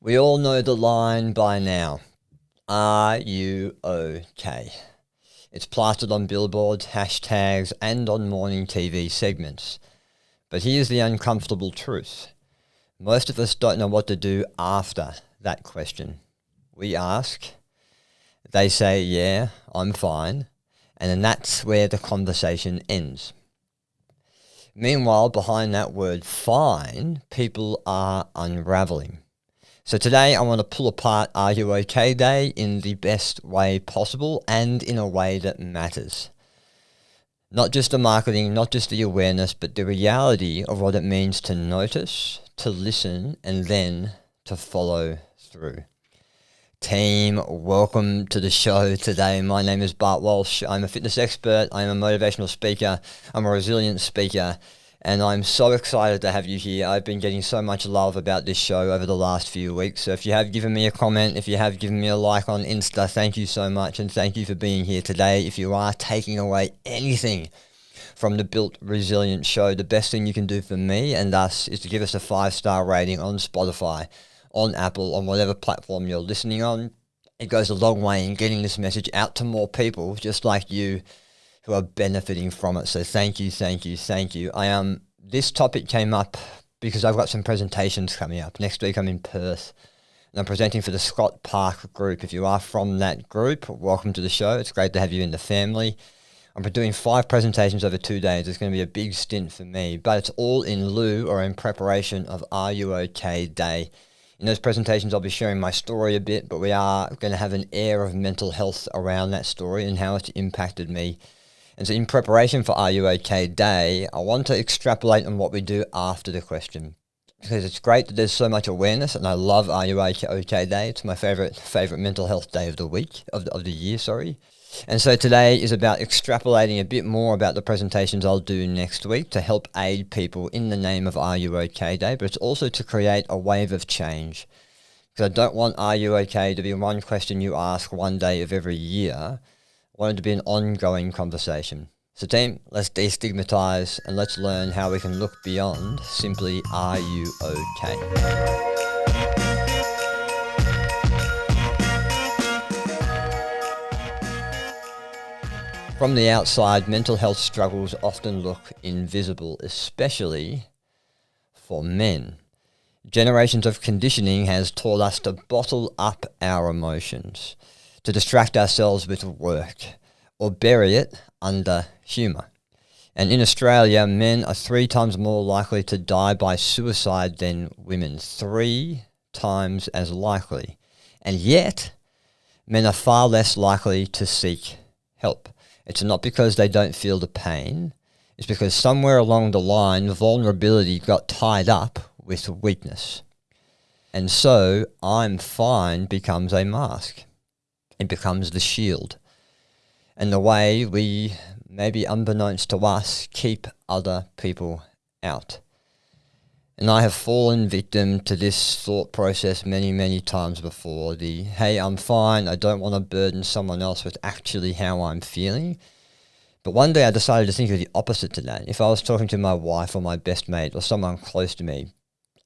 We all know the line by now. Are you okay? It's plastered on billboards, hashtags, and on morning TV segments. But here's the uncomfortable truth. Most of us don't know what to do after that question. We ask, they say, yeah, I'm fine, and then that's where the conversation ends. Meanwhile, behind that word fine, people are unraveling. So today I want to pull apart Are You OK Day in the best way possible and in a way that matters. Not just the marketing, not just the awareness, but the reality of what it means to notice, to listen, and then to follow through. Team, welcome to the show today. My name is Bart Walsh. I'm a fitness expert. I'm a motivational speaker. I'm a resilient speaker. And I'm so excited to have you here. I've been getting so much love about this show over the last few weeks. So if you have given me a comment, if you have given me a like on Insta, thank you so much. And thank you for being here today. If you are taking away anything from the Built Resilient show, the best thing you can do for me and us is to give us a 5-star rating on Spotify, on Apple, on whatever platform you're listening on. It goes a long way in getting this message out to more people just like you who are benefiting from it. So thank you, thank you, thank you. This topic came up because I've got some presentations coming up. Next week I'm in Perth and I'm presenting for the Scott Park group. If you are from that group, welcome to the show. It's great to have you in the family. I'm doing 5 presentations over 2 days. It's going to be a big stint for me, but it's all in lieu or in preparation of Are You OK Day. In those presentations, I'll be sharing my story a bit, but we are going to have an air of mental health around that story and how it's impacted me. And so in preparation for Are You OK Day, I want to extrapolate on what we do after the question. Because it's great that there's so much awareness, and I love Are You OK Day. It's my favorite mental health day of the week, of the year, sorry. And so today is about extrapolating a bit more about the presentations I'll do next week to help aid people in the name of Are You OK Day, but it's also to create a wave of change. Because I don't want Are You OK to be one question you ask one day of every year. I want it to be an ongoing conversation. So team, let's destigmatize and let's learn how we can look beyond simply Are You OK? From the outside, mental health struggles often look invisible, especially for men. Generations of conditioning has taught us to bottle up our emotions, to distract ourselves with work, or bury it under humour. And in Australia, men are 3 times more likely to die by suicide than women, 3 times as likely. And yet, men are far less likely to seek help. It's not because they don't feel the pain. It's because somewhere along the line, vulnerability got tied up with weakness. And so, I'm fine becomes a mask. It becomes the shield. And the way we, maybe unbeknownst to us, keep other people out. And I have fallen victim to this thought process many, many times before. Hey, I'm fine, I don't want to burden someone else with actually how I'm feeling. But one day I decided to think of the opposite to that. If I was talking to my wife or my best mate or someone close to me,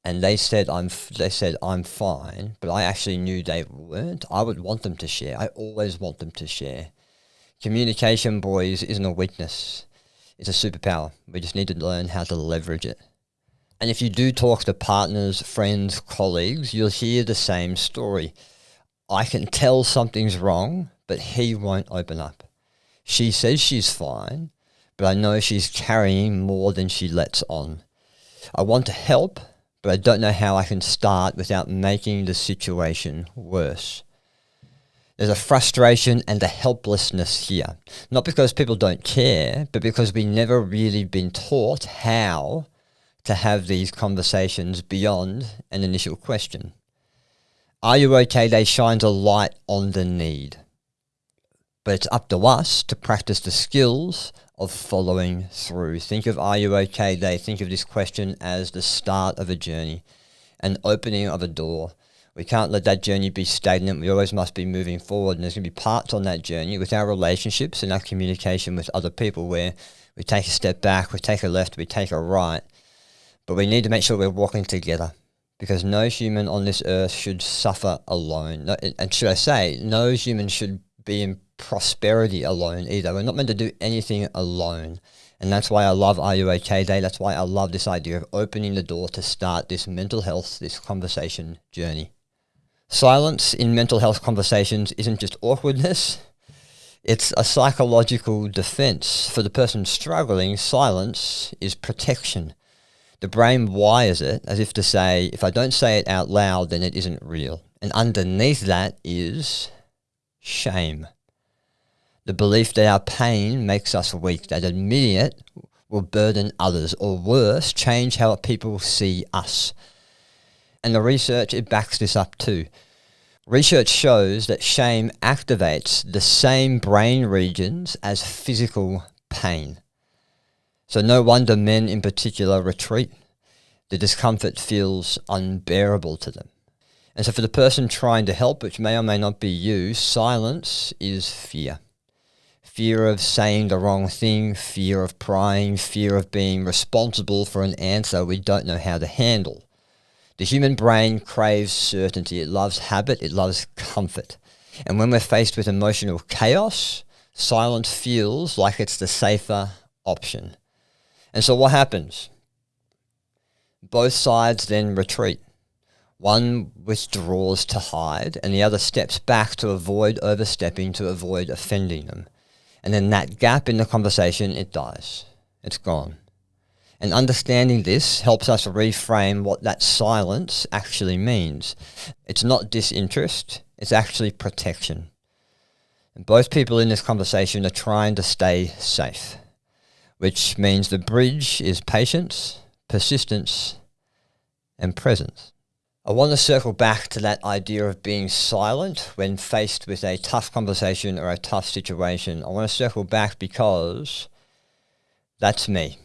and they said I'm fine, but I actually knew they weren't, I would want them to share. I always want them to share. Communication, boys, isn't a weakness. It's a superpower. We just need to learn how to leverage it. And if you do talk to partners, friends, colleagues, you'll hear the same story. I can tell something's wrong, but he won't open up. She says she's fine, but I know she's carrying more than she lets on. I want to help, but I don't know how I can start without making the situation worse. There's a frustration and a helplessness here. Not because people don't care, but because we never really been taught how to have these conversations beyond an initial question. Are You OK Day shines a light on the need. But it's up to us to practice the skills of following through. Think of Are You OK Day? Think of this question as the start of a journey, an opening of a door. We can't let that journey be stagnant. We always must be moving forward. And there's going to be parts on that journey with our relationships and our communication with other people where we take a step back, we take a left, we take a right. But we need to make sure we're walking together. because no human on this earth should suffer alone. And should I say, no human should be in prosperity alone either. We're not meant to do anything alone. And that's why I love RUOK Day. That's why I love this idea of opening the door to start this mental health, this conversation journey. Silence in mental health conversations isn't just awkwardness. It's a psychological defense. For the person struggling, silence is protection. The brain wires it as if to say, if I don't say it out loud, then it isn't real. And underneath that is shame. The belief that our pain makes us weak, that admitting it will burden others, or worse, change how people see us. And the research, it backs this up too. Research shows that shame activates the same brain regions as physical pain. So no wonder men in particular retreat. The discomfort feels unbearable to them. And so for the person trying to help, which may or may not be you, silence is fear. Fear of saying the wrong thing, fear of prying, fear of being responsible for an answer we don't know how to handle. The human brain craves certainty. It loves habit. It loves comfort. And when we're faced with emotional chaos, silence feels like it's the safer option. And so what happens? Both sides then retreat. One withdraws to hide, and the other steps back to avoid overstepping, to avoid offending them. And then that gap in the conversation, it dies. It's gone. And understanding this helps us reframe what that silence actually means. It's not disinterest, it's actually protection. And both people in this conversation are trying to stay safe, which means the bridge is patience, persistence, and presence. I want to circle back to that idea of being silent when faced with a tough conversation or a tough situation. I want to circle back because that's me.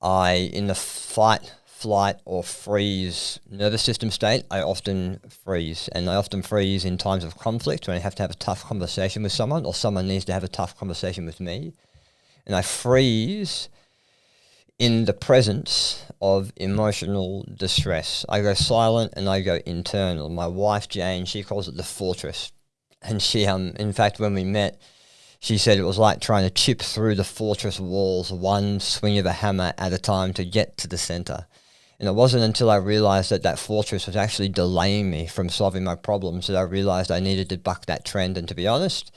In the fight, flight, or freeze nervous system state, I often freeze. And I often freeze in times of conflict when I have to have a tough conversation with someone, or someone needs to have a tough conversation with me. And I freeze in the presence of emotional distress. I go silent and I go internal. My wife, Jane, she calls it the fortress. And she, in fact, when we met, she said it was like trying to chip through the fortress walls, one swing of a hammer at a time to get to the center. And it wasn't until I realized that that fortress was actually delaying me from solving my problems that I realized I needed to buck that trend. And to be honest,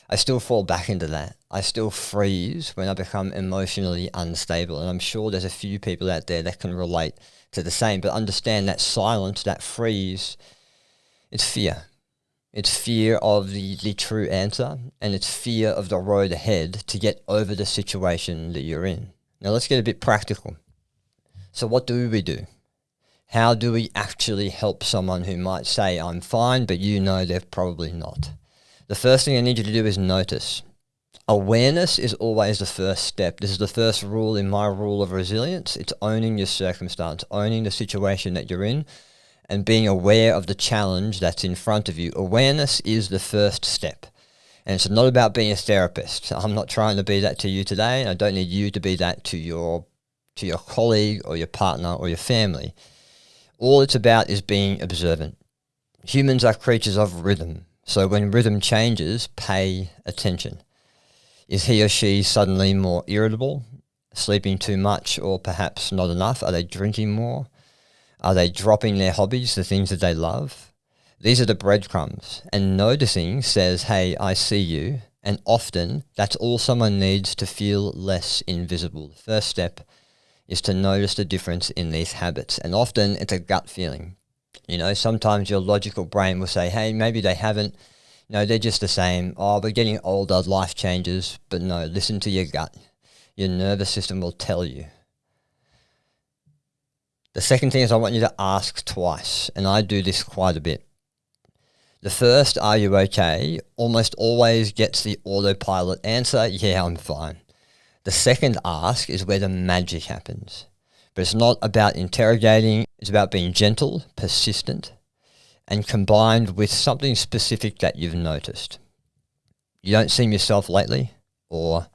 I still fall back into that. I still freeze when I become emotionally unstable. And I'm sure there's a few people out there that can relate to the same. But understand that silence, that freeze, it's fear. It's fear of the true answer, and it's fear of the road ahead to get over the situation that you're in. Now let's get a bit practical. So what do we do? How do we actually help someone who might say, I'm fine, but you know they're probably not? The first thing I need you to do is notice. Awareness is always the first step. This is the first rule in my rule of resilience. It's owning your circumstance, owning the situation that you're in, and being aware of the challenge that's in front of you. Awareness is the first step. And it's not about being a therapist. I'm not trying to be that to you today, and I don't need you to be that to your colleague or your partner or your family. All it's about is being observant. Humans are creatures of rhythm. So when rhythm changes, pay attention. Is he or she suddenly more irritable, sleeping too much or perhaps not enough? Are they drinking more? Are they dropping their hobbies, the things that they love? These are the breadcrumbs. And noticing says, hey, I see you. And often that's all someone needs to feel less invisible. The first step is to notice the difference in these habits. And often it's a gut feeling. You know, sometimes your logical brain will say, hey, maybe they haven't. No, they're just the same. Oh, we're getting older, life changes. But no, listen to your gut. Your nervous system will tell you. The second thing is I want you to ask twice, and I do this quite a bit. The first, are you okay, almost always gets the autopilot answer, yeah, I'm fine. The second ask is where the magic happens. But it's not about interrogating, it's about being gentle, persistent, and combined with something specific that you've noticed. You don't seem yourself lately, or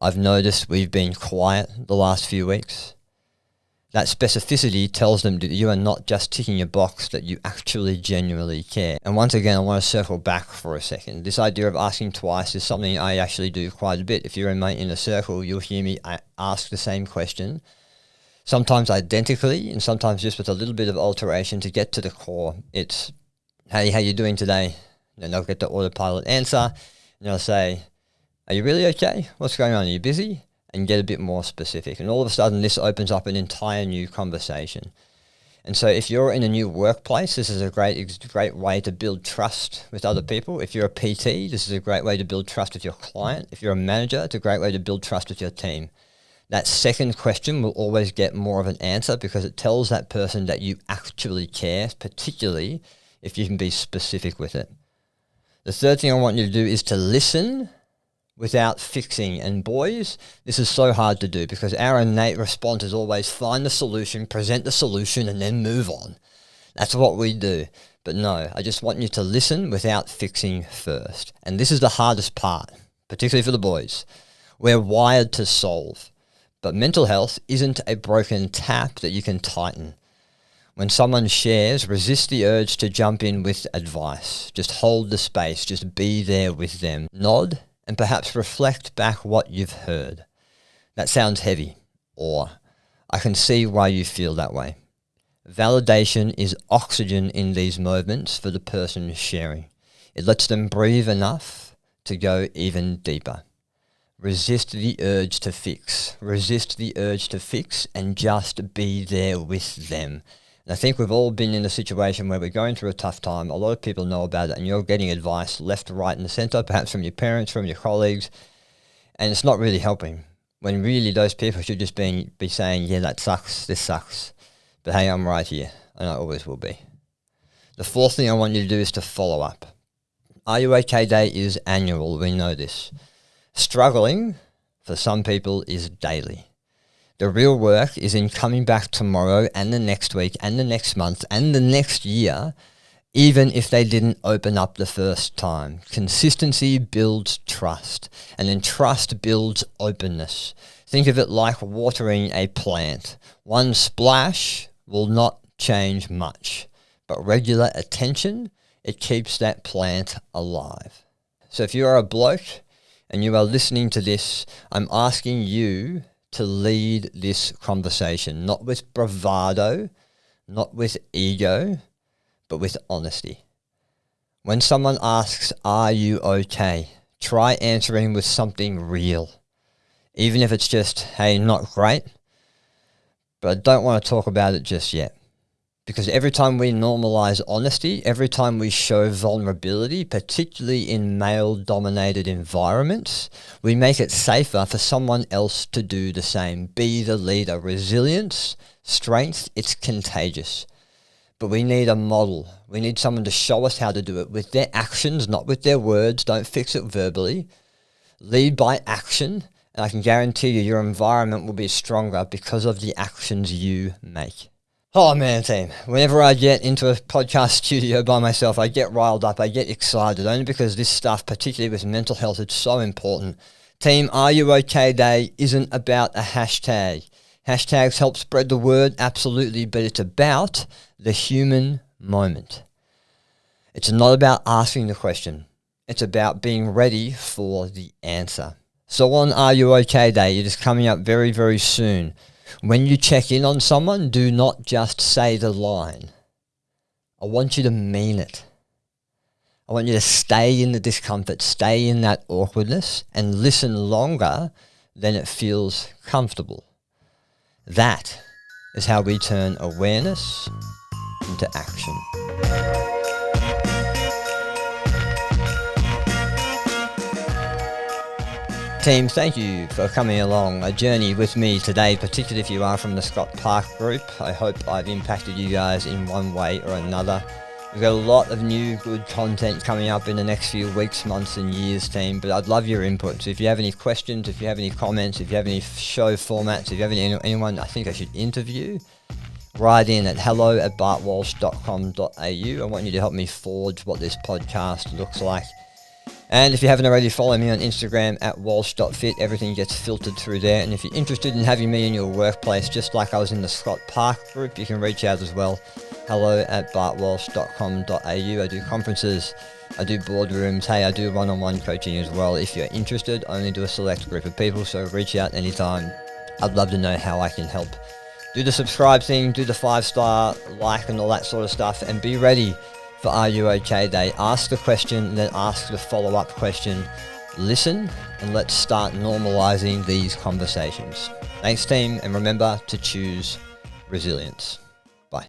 I've noticed we've been quiet the last few weeks. That specificity tells them that you are not just ticking a box, that you actually genuinely care. And once again, I want to circle back for a second. This idea of asking twice is something I actually do quite a bit. If you're in my inner circle, you'll hear me ask the same question, sometimes identically and sometimes just with a little bit of alteration to get to the core. It's, hey, how you doing today? And they'll get the autopilot answer and they'll say, are you really okay? What's going on? Are you busy? And get a bit more specific. And all of a sudden, this opens up an entire new conversation. And so if you're in a new workplace, this is a great way to build trust with other people. If you're a PT, this is a great way to build trust with your client. If you're a manager, it's a great way to build trust with your team. That second question will always get more of an answer because it tells that person that you actually care, particularly if you can be specific with it. The third thing I want you to do is to listen without fixing. And boys, this is so hard to do because our innate response is always find the solution, present the solution, and then move on. That's what we do. But no, I just want you to listen without fixing first. And this is the hardest part, particularly for the boys. We're wired to solve. But mental health isn't a broken tap that you can tighten. When someone shares, resist the urge to jump in with advice. Just hold the space. Just be there with them. Nod and perhaps reflect back what you've heard. That sounds heavy, or I can see why you feel that way. Validation is oxygen in these moments for the person sharing. It lets them breathe enough to go even deeper. Resist the urge to fix. Resist the urge to fix and just be there with them. And I think we've all been in a situation where we're going through a tough time. A lot of people know about it and you're getting advice left, right and centre, perhaps from your parents, from your colleagues, and it's not really helping. When really those people should just be saying, yeah, that sucks, this sucks, but hey, I'm right here, and I always will be. The fourth thing I want you to do is to follow up. Are You OK Day is annual, we know this. Struggling, for some people, is daily. The real work is in coming back tomorrow and the next week and the next month and the next year, even if they didn't open up the first time. Consistency builds trust, and then trust builds openness. Think of it like watering a plant. One splash will not change much, but regular attention, it keeps that plant alive. So if you are a bloke and you are listening to this, I'm asking you to lead this conversation, not with bravado, not with ego, but with honesty. When someone asks, are you okay? Try answering with something real. Even if it's just, hey, not great, but I don't want to talk about it just yet. Because every time we normalize honesty, every time we show vulnerability, particularly in male-dominated environments, we make it safer for someone else to do the same. Be the leader. Resilience, strength, it's contagious. But we need a model. We need someone to show us how to do it with their actions, not with their words. Don't fix it verbally. Lead by action, and I can guarantee you your environment will be stronger because of the actions you make. Oh man, team, whenever I get into a podcast studio by myself, I get riled up, I get excited, only because this stuff, particularly with mental health, it's so important. Team, Are You OK Day isn't about a hashtag. Hashtags help spread the word, absolutely, but it's about the human moment. It's not about asking the question. It's about being ready for the answer. So on Are You OK Day, it is coming up very, very soon. When you check in on someone, do not just say the line. I want you to mean it. I want you to stay in the discomfort, stay in that awkwardness, and listen longer than it feels comfortable. That is how we turn awareness into action. Team, thank you for coming along a journey with me today, particularly if you are from the Scott Park group. I hope I've impacted you guys in one way or another. We've got a lot of new good content coming up in the next few weeks, months and years, team, but I'd love your input. So if you have any questions, if you have any comments, if you have any show formats, if you have anyone I think I should interview, write in at hello@bartwalsh.com.au. I want you to help me forge what this podcast looks like. And if you haven't already, follow me on Instagram at walsh.fit. Everything gets filtered through there. And if you're interested in having me in your workplace, just like I was in the Scott Park group, you can reach out as well. hello@bartwalsh.com.au. I do conferences, I do boardrooms. Hey, I do one-on-one coaching as well. If you're interested, I only do a select group of people, so reach out anytime. I'd love to know how I can help. Do the subscribe thing, do the 5-star like and all that sort of stuff, and be ready for Are You OK Day. Ask the question, then ask the follow-up question. Listen, and let's start normalizing these conversations. Thanks, team, and remember to choose resilience.